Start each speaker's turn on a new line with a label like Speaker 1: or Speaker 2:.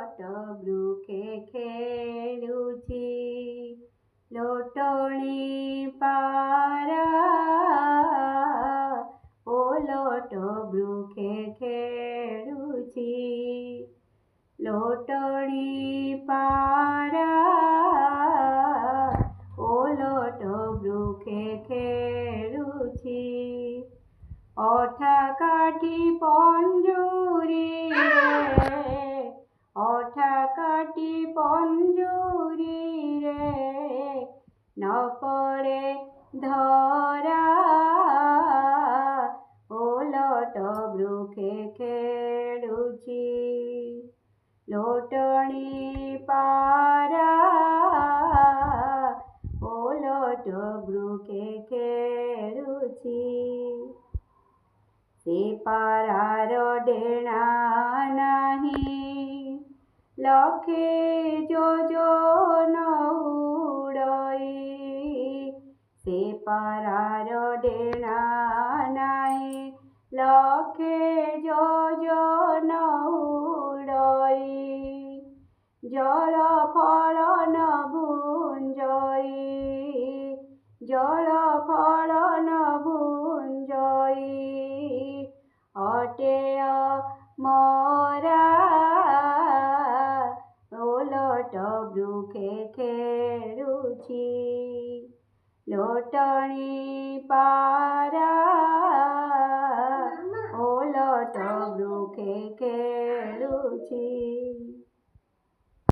Speaker 1: ଓଲଟ ବୃକ୍ଷେ ଖେଳୁଛି ଲୋଟଣୀ ପାରା ଓଲଟ ବୃକ୍ଷେ ଖେଳୁଛି लोटणी पारा ओलट बृक्षे खेलुछि अठा काठी पंजुरी रे अठा काठी पंजुरी रे न पड़े धरा ओलट बृक्षे खेलुछि लोटणी पारा ओलट बृक्षे खेलुछि से पारार डेणा नाही लखे जोजन उड़ई से पारार डेणा नाही लखे जोजन उड़ई जल फल न भुंजई जल फल न भुंजई अटेय मरा ओलट बृक्षे खेलुछि लोटणी पारा